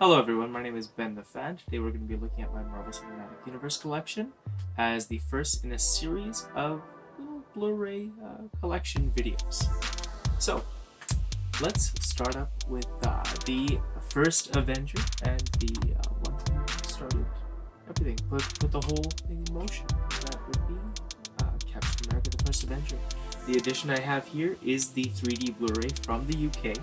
Hello everyone, my name is Ben the Fan. Today we're going to be looking at my Marvel Cinematic Universe collection as the first in a series of little Blu-ray collection videos. So, let's start up with the first Avenger and the one who started everything, put the whole thing in motion. That would be Captain America the First Avenger. The edition I have here is the 3D Blu-ray from the UK.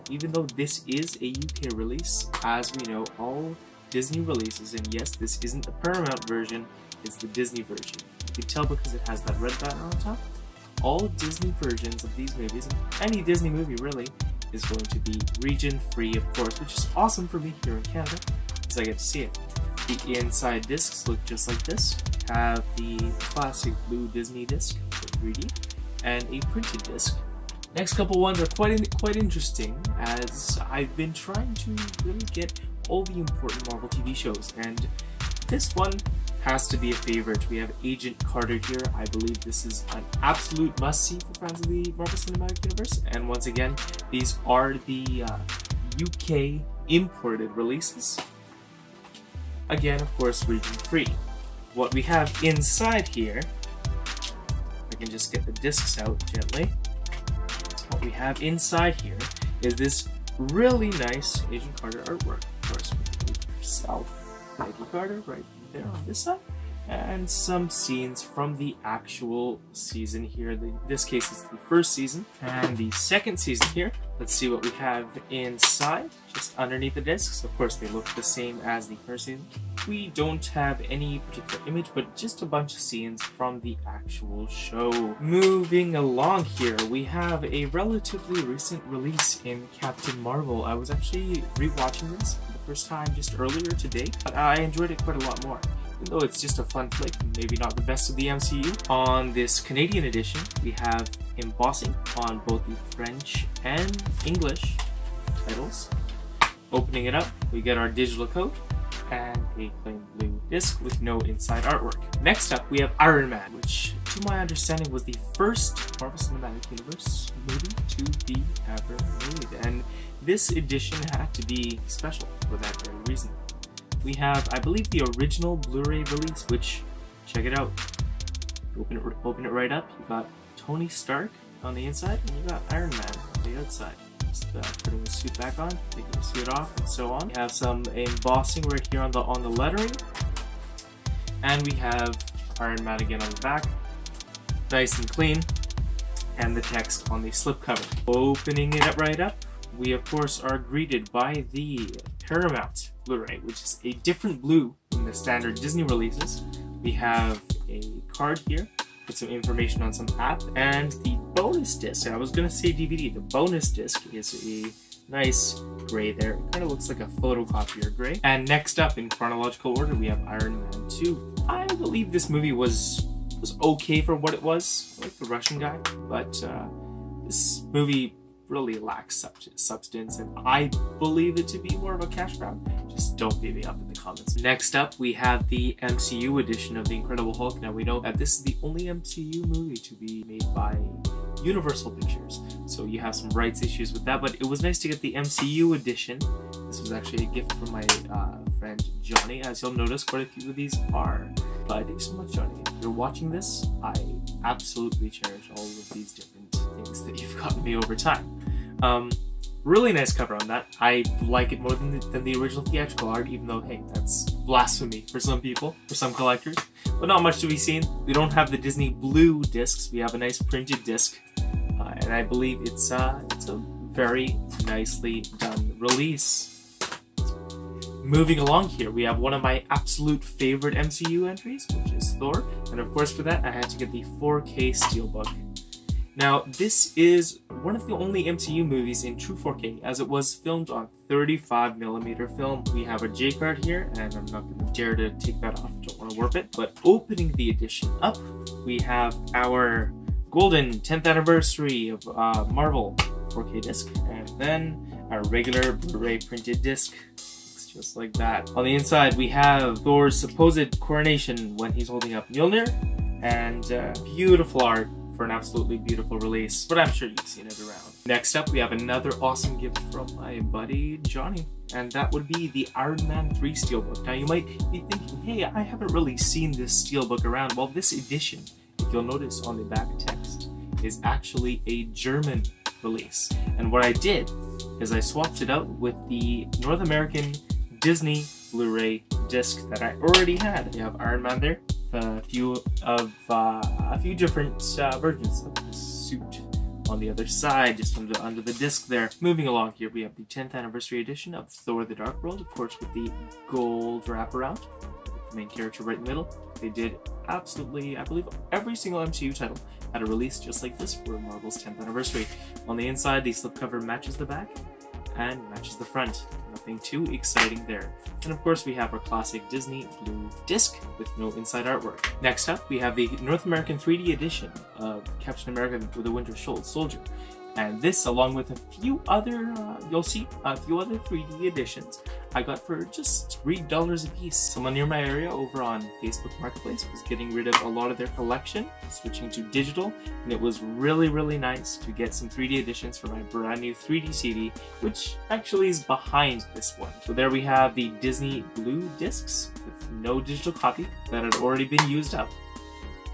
Even though this is a UK release, as we know, all Disney releases, and yes, this isn't the Paramount version, it's the Disney version. You can tell because it has that red button on top. All Disney versions of these movies, and any Disney movie really, is going to be region-free, of course, which is awesome for me here in Canada, because I get to see it. The inside discs look just like this. Have the classic blue Disney disc for 3D, and a printed disc. Next couple ones are quite interesting, as I've been trying to really get all the important Marvel TV shows, and this one has to be a favorite. We have Agent Carter here. I believe this is an absolute must-see for fans of the Marvel Cinematic Universe, and once again, these are the UK imported releases. Again, of course, region-free. What we have inside here, I can just get the discs out gently. What we have inside here is this really nice Agent Carter artwork. Of course, with yourself, Agent Carter, right there on this side, and some scenes from the actual season here. In this case, it's the first season, and the second season here. Let's see what we have inside, just underneath the discs. Of course, they look the same as the first season. We don't have any particular image, but just a bunch of scenes from the actual show. Moving along here, we have a relatively recent release in Captain Marvel. I was actually rewatching this for the first time just earlier today, but I enjoyed it quite a lot more. Even though it's just a fun flick, maybe not the best of the MCU. On this Canadian edition, we have embossing on both the French and English titles. Opening it up, we get our digital code and a plain blue disc with no inside artwork. Next up, we have Iron Man, which, to my understanding, was the first Marvel Cinematic Universe movie to be ever made, and this edition had to be special for that very reason. We have, I believe, the original Blu-ray release, which, check it out. Open it right up. You got Tony Stark on the inside, and you got Iron Man on the outside. Just putting the suit back on, taking the suit off, and so on. We have some embossing right here on the lettering, and we have Iron Man again on the back, nice and clean, and the text on the slipcover. Opening it up right up, we of course are greeted by the Paramount Blu-ray, which is a different blue from the standard Disney releases. We have a card here with some information on some app, and the bonus disc. I was gonna say DVD. The bonus disc is a nice gray there. It kind of looks like a photocopier gray. And next up, in chronological order, we have Iron Man 2. I believe this movie was okay for what it was, like the Russian guy, but this movie really lacks substance, and I believe it to be more of a cash grab. Just don't beat me up in the comments. Next up, we have the MCU edition of The Incredible Hulk. Now, we know that this is the only MCU movie to be made by Universal Pictures, so you have some rights issues with that, but it was nice to get the MCU edition. This was actually a gift from my friend Johnny. As you'll notice, quite a few of these are. But thank you so much, Johnny. If you're watching this, I absolutely cherish all of these different things that you've gotten me over time. Really nice cover on that. I like it more than the original theatrical art, even though, hey, that's blasphemy for some people, for some collectors. But not much to be seen. We don't have the Disney blue discs. We have a nice printed disc, and I believe it's a very nicely done release. Moving along here, we have one of my absolute favorite MCU entries, which is Thor, and of course for that I had to get the 4K Steelbook. Now, this is one of the only MCU movies in true 4K, as it was filmed on 35mm film. We have a J card here, and I'm not going to dare to take that off, don't want to warp it. But opening the edition up, we have our golden 10th anniversary of Marvel 4K disc, and then our regular Blu-ray printed disc. Looks just like that. On the inside, we have Thor's supposed coronation when he's holding up Mjolnir, and beautiful art for an absolutely beautiful release, but I'm sure you've seen it around. Next up, we have another awesome gift from my buddy Johnny, and that would be the Iron Man 3 Steelbook. Now you might be thinking, hey, I haven't really seen this Steelbook around. Well, this edition, if you'll notice on the back text, is actually a German release. And what I did is I swapped it out with the North American Disney Blu-ray disc that I already had. You have Iron Man there, a few different versions of the suit on the other side, just under the disc there. Moving along here, we have the 10th anniversary edition of Thor: The Dark World, of course, with the gold wraparound, with the main character right in the middle. They did absolutely, I believe, every single MCU title had a release just like this for Marvel's 10th anniversary. On the inside, the slipcover matches the back and matches the front. Nothing too exciting there. And of course, we have our classic Disney Blue disc with no inside artwork. Next up, we have the North American 3D edition of Captain America: The Winter Soldier. And this, along with a few other, you'll see a few other 3D editions, I got for just $3 a piece. Someone near my area over on Facebook Marketplace was getting rid of a lot of their collection, switching to digital, and it was really, really nice to get some 3D editions for my brand new 3D CD, which actually is behind this one. So there we have the Disney Blue discs with no digital copy that had already been used up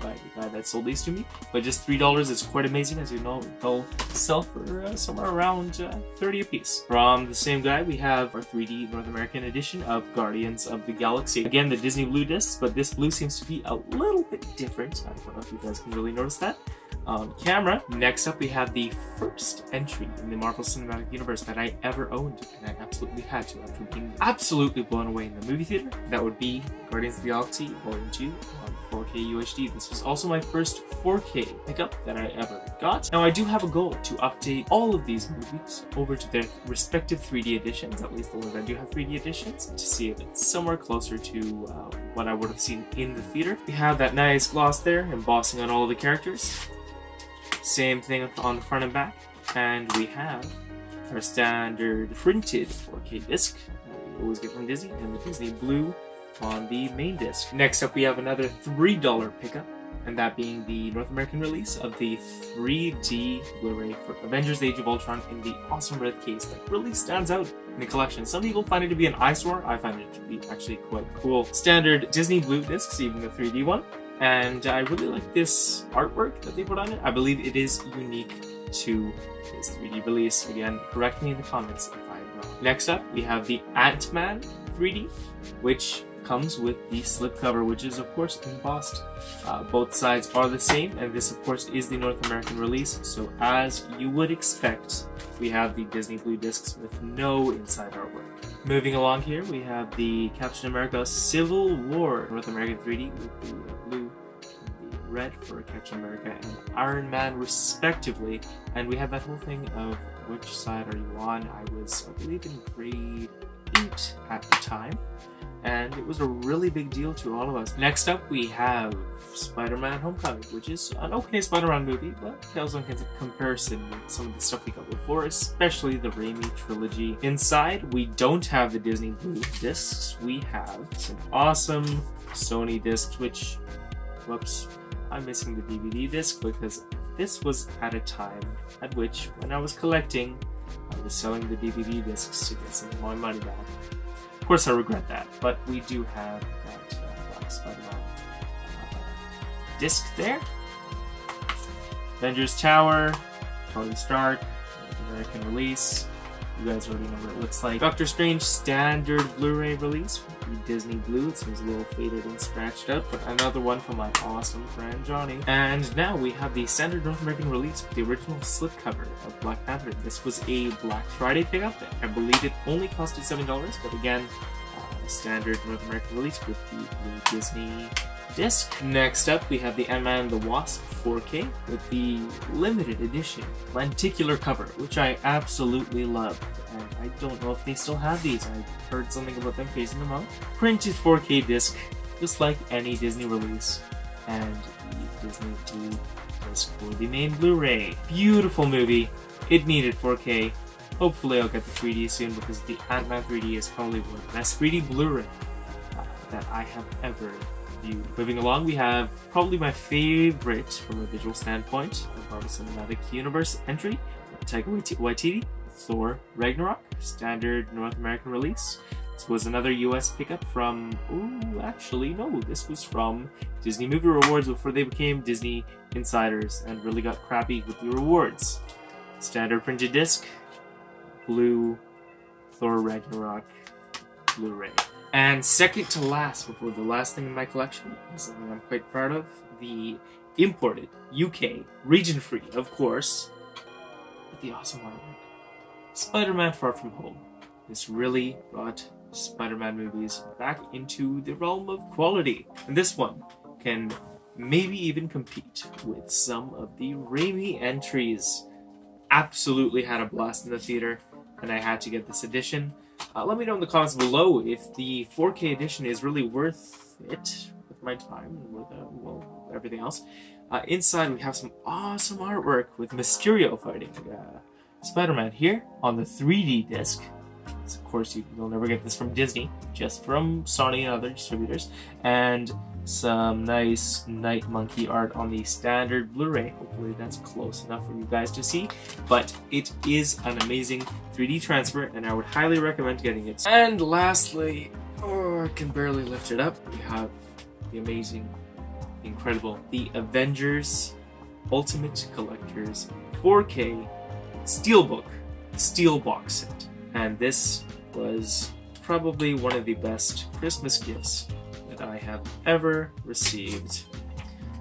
by the guy that sold these to me, but just $3 is quite amazing. As you know, they'll sell for somewhere around $30 a piece. From the same guy, we have our 3D North American edition of Guardians of the Galaxy. Again, the Disney Blue discs, but this blue seems to be a little bit different. I don't know if you guys can really notice that on camera. Next up, we have the first entry in the Marvel Cinematic Universe that I ever owned, and I absolutely had to after being absolutely blown away in the movie theater. That would be Guardians of the Galaxy Volume 2 on 4K UHD. This was also my first 4K pickup that I ever got. Now I do have a goal to update all of these movies over to their respective 3D editions, at least the ones that do have 3D editions, to see if it's somewhere closer to what I would have seen in the theater. We have that nice gloss there, embossing on all of the characters. Same thing on the front and back. And we have our standard printed 4K disc that we always get from Disney, and the Disney Blue on the main disc. Next up, we have another $3 pickup, and that being the North American release of the 3D Blu-ray for Avengers: Age of Ultron in the awesome red case that really stands out in the collection. Some people find it to be an eyesore. I find it to be actually quite cool. Standard Disney Blue discs, even the 3D one. And I really like this artwork that they put on it. I believe it is unique to this 3D release. Again, correct me in the comments if I'm wrong. Next up, we have the Ant-Man 3D, which comes with the slipcover, which is of course embossed. Both sides are the same, and this of course is the North American release. So as you would expect, we have the Disney Blue discs with no inside artwork. Moving along here, we have the Captain America Civil War North American 3D with the blue and the red for Captain America and Iron Man respectively. And we have that whole thing of which side are you on. I was, I believe, in grade 8 at the time, and it was a really big deal to all of us. Next up, we have Spider-Man Homecoming, which is an okay Spider-Man movie, but pales in comparison with some of the stuff we got before, especially the Raimi trilogy. Inside, we don't have the Disney Blue discs. We have some awesome Sony discs, which, whoops, I'm missing the DVD disc because this was at a time at which, when I was collecting, I was selling the DVD discs to get some of my money back. Of course, I regret that, but we do have that Black Spider-Man disc there. Avengers Tower, Tony Stark, American release. You guys already know what it looks like. Doctor Strange standard Blu-ray release, Disney Blue. It seems a little faded and scratched up, but another one from my awesome friend Johnny. And now we have the standard North American release with the original slipcover of Black Panther. This was a Black Friday pickup. I believe it only costed $7, but again, standard North American release with the Blue Disney disc. Next up, we have the Ant-Man and the Wasp 4K with the limited edition lenticular cover, which I absolutely love. And I don't know if they still have these. I heard something about them phasing them out. Printed 4K disc, just like any Disney release, and the Disney Blue disc for the main Blu-ray. Beautiful movie. It needed 4K. Hopefully I'll get the 3D soon, because the Ant-Man 3D is probably one of the best 3D Blu-ray that I have ever view. Moving along, we have probably my favorite from a visual standpoint, the Marvel Cinematic Universe entry, Taika Waititi, Thor Ragnarok, standard North American release. This was another US pickup from, actually no, this was from Disney Movie Rewards before they became Disney Insiders and really got crappy with the rewards. Standard printed disc, blue Thor Ragnarok Blu-ray. And second to last, before the last thing in my collection, is something I'm quite proud of, the imported UK, region-free, of course, with the awesome artwork, Spider-Man Far From Home. This really brought Spider-Man movies back into the realm of quality. And this one can maybe even compete with some of the Raimi entries. Absolutely had a blast in the theater, and I had to get this edition. Let me know in the comments below if the 4K edition is really worth it with my time and with everything else. Inside we have some awesome artwork with Mysterio fighting Spider-Man here on the 3D disc. Of course, you'll never get this from Disney, just from Sony and other distributors. And some nice Night Monkey art on the standard Blu-ray. Hopefully that's close enough for you guys to see. But it is an amazing 3D transfer, and I would highly recommend getting it. And lastly, I can barely lift it up, we have the amazing, incredible, the Avengers Ultimate Collector's 4K Steelbook Steelbox set. And this was probably one of the best Christmas gifts that I have ever received.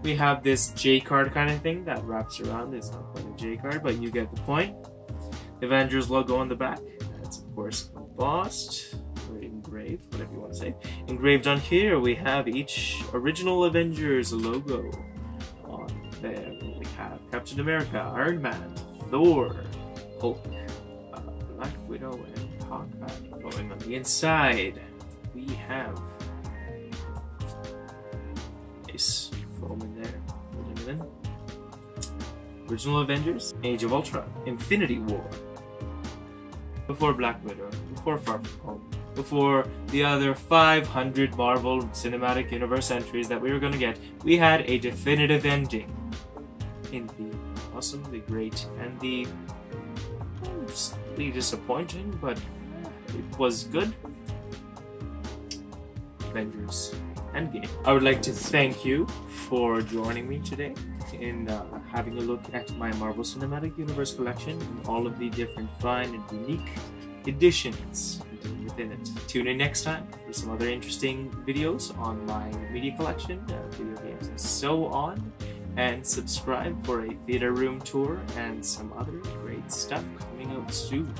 We have this J card kind of thing that wraps around. It's not quite a J card, but you get the point. The Avengers logo on the back. That's of course embossed or engraved, whatever you want to say. Engraved on here, we have each original Avengers logo on there. We have Captain America, Iron Man, Thor, Hulk, Black Widow, and Hawkeye. Going on the inside, we have nice foam in there, holding it in. Original Avengers, Age of Ultron, Infinity War. Before Black Widow, before Far From Home, before the other 500 Marvel Cinematic Universe entries that we were going to get, we had a definitive ending in the awesome, the great, and the slightly disappointing, but it was good, Avengers Endgame. I would like to thank you for joining me today in having a look at my Marvel Cinematic Universe collection and all of the different fine and unique editions within it. Tune in next time for some other interesting videos on my media collection, video games, and so on. And subscribe for a theater room tour and some other great stuff coming out soon.